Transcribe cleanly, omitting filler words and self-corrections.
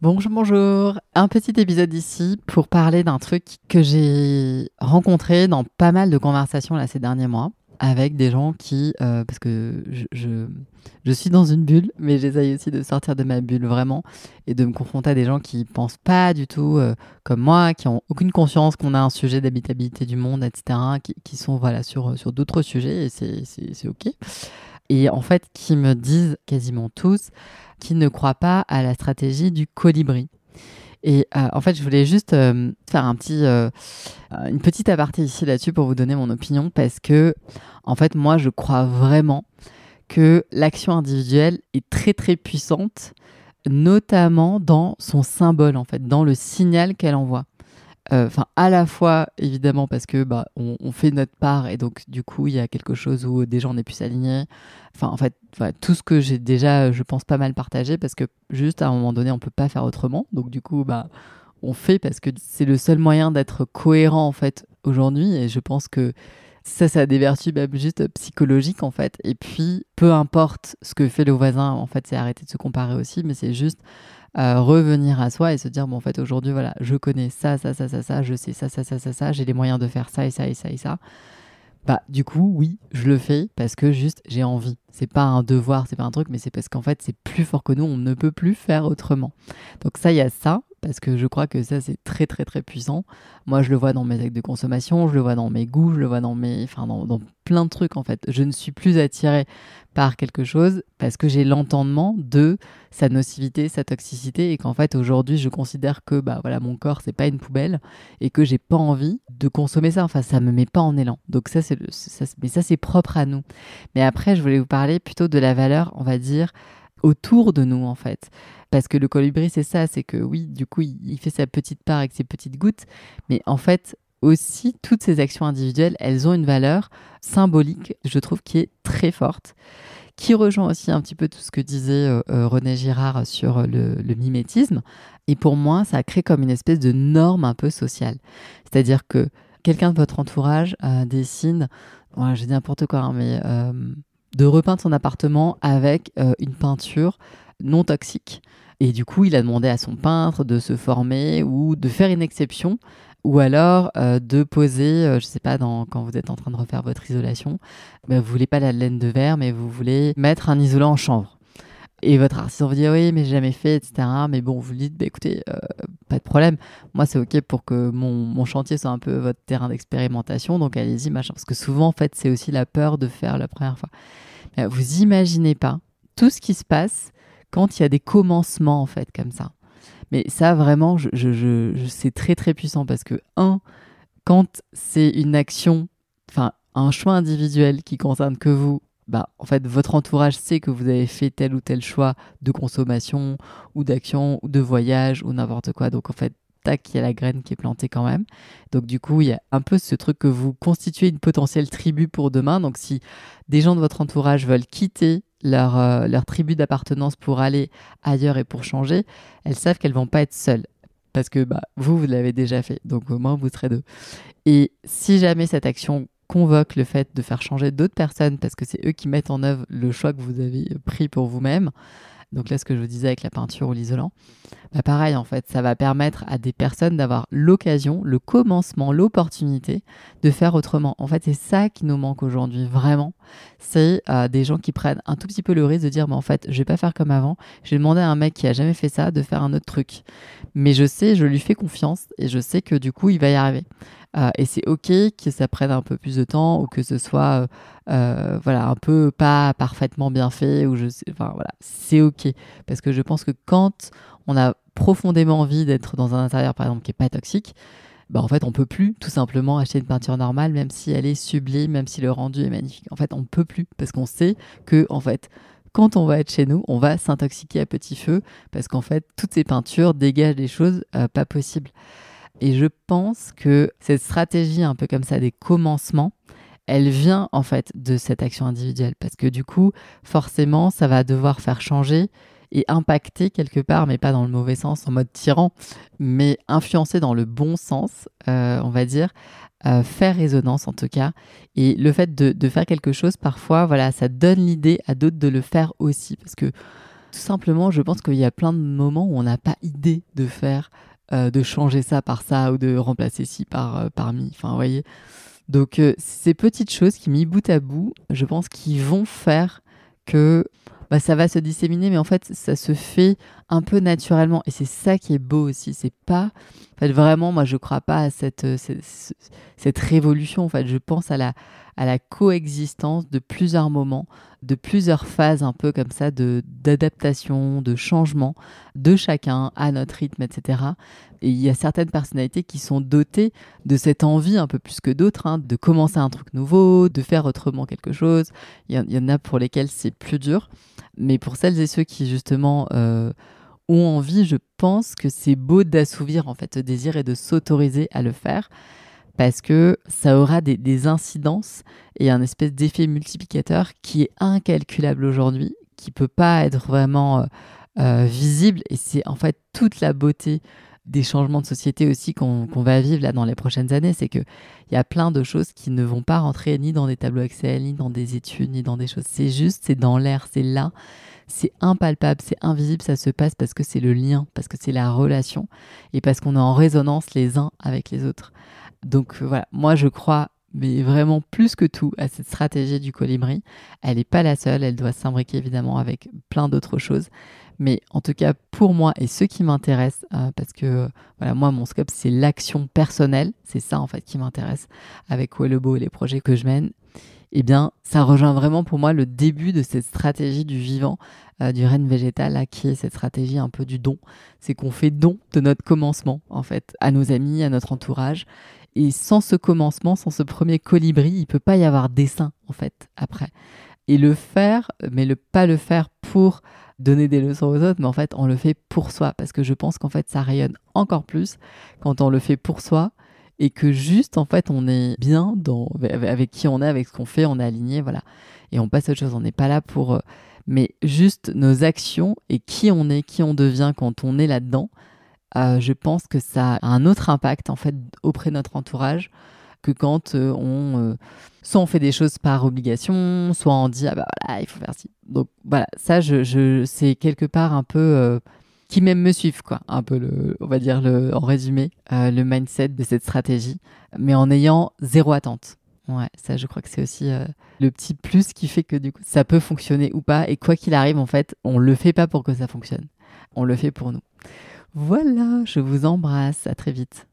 Bonjour, bonjour. Un petit épisode ici pour parler d'un truc que j'ai rencontré dans pas mal de conversations là, ces derniers mois avec des gens qui, parce que je suis dans une bulle, mais j'essaye aussi de sortir de ma bulle vraiment et de me confronter à des gens qui pensent pas du tout comme moi, qui ont aucune conscience qu'on a un sujet d'habitabilité du monde, etc., qui sont voilà, sur d'autres sujets et c'est OK. Et en fait, qui me disent quasiment tous qu'ils ne croient pas à la stratégie du colibri. Et en fait, je voulais juste faire une petite aparté ici là-dessus pour vous donner mon opinion parce que, en fait, moi, je crois vraiment que l'action individuelle est très très puissante, notamment dans son symbole, en fait, dans le signal qu'elle envoie. Enfin, à la fois, évidemment, parce que on fait notre part et donc, du coup, il y a quelque chose où déjà on est plus s'aligner. Enfin, en fait, voilà, tout ce que j'ai déjà, je pense, pas mal partagé parce que juste à un moment donné, on peut pas faire autrement. Donc, du coup, on fait parce que c'est le seul moyen d'être cohérent, en fait, aujourd'hui. Et je pense que ça a des vertus même juste psychologiques, en fait. Et puis, peu importe ce que fait le voisin, en fait, c'est arrêter de se comparer aussi, mais c'est juste revenir à soi et se dire, bon, en fait, aujourd'hui, voilà, je connais ça, je sais ça, j'ai les moyens de faire ça et ça et ça et ça. Bah, du coup, oui, je le fais parce que juste, j'ai envie. C'est pas un devoir, c'est pas un truc, mais c'est parce qu'en fait, c'est plus fort que nous, on ne peut plus faire autrement. Donc ça, il y a ça, parce que je crois que ça, c'est très, très, très puissant. Moi, je le vois dans mes actes de consommation, je le vois dans mes goûts, je le vois dans plein de trucs, en fait. Je ne suis plus attirée par quelque chose parce que j'ai l'entendement de sa nocivité, sa toxicité, et qu'en fait, aujourd'hui, je considère que, bah, voilà, mon corps, c'est pas une poubelle, et que j'ai pas envie de consommer ça. Enfin, ça me met pas en élan. Donc mais ça, c'est propre à nous. Mais après, je voulais vous parler plutôt de la valeur, on va dire, autour de nous, en fait. Parce que le colibri, c'est ça, c'est que oui, du coup, il fait sa petite part avec ses petites gouttes, mais en fait, aussi, toutes ces actions individuelles, elles ont une valeur symbolique, je trouve, qui est très forte, qui rejoint aussi un petit peu tout ce que disait René Girard sur le mimétisme. Et pour moi, ça crée comme une espèce de norme un peu sociale. C'est-à-dire que quelqu'un de votre entourage décide, voilà, je dis n'importe quoi, hein, mais de repeindre son appartement avec une peinture non toxique. Et du coup, il a demandé à son peintre de se former ou de faire une exception, ou alors de poser, je sais pas, quand vous êtes en train de refaire votre isolation, vous voulez pas la laine de verre, mais vous voulez mettre un isolant en chanvre. Et votre artisan vous dit oui, mais j'ai jamais fait, etc. Mais bon, vous lui dites, écoutez, pas de problème. Moi, c'est OK pour que mon chantier soit un peu votre terrain d'expérimentation. Donc, allez-y, machin. Parce que souvent, en fait, c'est aussi la peur de faire la première fois. Mais vous imaginez pas tout ce qui se passe quand il y a des commencements, en fait, comme ça. Mais ça, vraiment, c'est très, très puissant parce que, quand c'est une action, enfin, un choix individuel qui concerne que vous, en fait, votre entourage sait que vous avez fait tel ou tel choix de consommation ou d'action ou de voyage ou n'importe quoi. Donc, en fait, tac, il y a la graine qui est plantée quand même. Donc, du coup, il y a un peu ce truc que vous constituez une potentielle tribu pour demain. Donc, si des gens de votre entourage veulent quitter leur tribu d'appartenance pour aller ailleurs et pour changer, elles savent qu'elles vont pas être seules. Parce que vous l'avez déjà fait. Donc, au moins, vous serez deux. Et si jamais cette action convoque le fait de faire changer d'autres personnes, parce que c'est eux qui mettent en œuvre le choix que vous avez pris pour vous-même, donc là ce que je vous disais avec la peinture ou l'isolant, pareil en fait, ça va permettre à des personnes d'avoir l'occasion, le commencement, l'opportunité de faire autrement. En fait, c'est ça qui nous manque aujourd'hui, vraiment. C'est des gens qui prennent un tout petit peu le risque de dire, mais en fait, je vais pas faire comme avant, je vais demander à un mec qui a jamais fait ça de faire un autre truc. Mais je sais, je lui fais confiance et je sais que du coup, il va y arriver. Et c'est OK que ça prenne un peu plus de temps ou que ce soit voilà, un peu pas parfaitement bien fait. Enfin, voilà, c'est OK. Parce que je pense que quand on a profondément envie d'être dans un intérieur, par exemple, qui n'est pas toxique, en fait, on peut plus tout simplement acheter une peinture normale, même si elle est sublime, même si le rendu est magnifique. En fait, on peut plus parce qu'on sait que, en fait, quand on va être chez nous, on va s'intoxiquer à petit feu parce qu'en fait, toutes ces peintures dégagent des choses pas possibles. Et je pense que cette stratégie un peu comme ça des commencements, elle vient en fait de cette action individuelle parce que du coup, forcément, ça va devoir faire changer et impacter quelque part, mais pas dans le mauvais sens, en mode tyran, mais influencer dans le bon sens, on va dire, faire résonance en tout cas. Et le fait de faire quelque chose, parfois, voilà, ça donne l'idée à d'autres de le faire aussi parce que tout simplement, je pense qu'il y a plein de moments où on n'a pas idée de faire, de changer ça par ça ou de remplacer ci par mi. Enfin, vous voyez. Donc, ces petites choses qui, mis bout à bout, je pense qu'ils vont faire que ça va se disséminer, mais en fait, ça se fait un peu naturellement. Et c'est ça qui est beau aussi. C'est pas... En fait, vraiment, moi, je crois pas à cette révolution. En fait, je pense à la coexistence de plusieurs moments, de plusieurs phases un peu comme ça, d'adaptation, de changement de chacun à notre rythme, etc. Et il y a certaines personnalités qui sont dotées de cette envie un peu plus que d'autres, hein, de commencer un truc nouveau, de faire autrement quelque chose. Il y en a pour lesquels c'est plus dur. Mais pour celles et ceux qui, justement, ont envie, je pense que c'est beau d'assouvir en fait ce désir et de s'autoriser à le faire parce que ça aura des incidences et un espèce d'effet multiplicateur qui est incalculable aujourd'hui, qui peut pas être vraiment visible. Et c'est en fait toute la beauté des changements de société aussi qu'on va vivre là dans les prochaines années, c'est qu'il y a plein de choses qui ne vont pas rentrer ni dans des tableaux Excel, ni dans des études, ni dans des choses. C'est juste, c'est dans l'air, c'est là, c'est impalpable, c'est invisible, ça se passe parce que c'est le lien, parce que c'est la relation et parce qu'on est en résonance les uns avec les autres. Donc voilà, moi je crois, mais vraiment plus que tout, à cette stratégie du colibri. Elle n'est pas la seule, elle doit s'imbriquer évidemment avec plein d'autres choses. Mais en tout cas, pour moi et ceux qui m'intéressent, parce que voilà, moi, mon scope, c'est l'action personnelle. C'est ça, en fait, qui m'intéresse avec Où est le beau et les projets que je mène. Eh bien, ça rejoint vraiment pour moi le début de cette stratégie du vivant, du règne végétal, là, qui est cette stratégie un peu du don. C'est qu'on fait don de notre commencement, en fait, à nos amis, à notre entourage. Et sans ce commencement, sans ce premier colibri, il ne peut pas y avoir d'essaim, en fait, après. Et le faire, mais pas le faire pour donner des leçons aux autres, mais en fait, on le fait pour soi. Parce que je pense qu'en fait, ça rayonne encore plus quand on le fait pour soi et que juste, en fait, on est bien avec qui on est, avec ce qu'on fait, on est aligné, voilà. Et on passe à autre chose. On n'est pas là pour... mais juste nos actions et qui on est, qui on devient quand on est là-dedans, je pense que ça a un autre impact, en fait, auprès de notre entourage que quand soit on fait des choses par obligation, soit on dit ah bah voilà, il faut faire ci. Donc voilà, ça c'est quelque part un peu qui même me suivent quoi, un peu on va dire en résumé le mindset de cette stratégie, mais en ayant zéro attente. Ouais, ça je crois que c'est aussi le petit plus qui fait que du coup ça peut fonctionner ou pas, et quoi qu'il arrive en fait, on le fait pas pour que ça fonctionne, on le fait pour nous. Voilà, je vous embrasse, à très vite.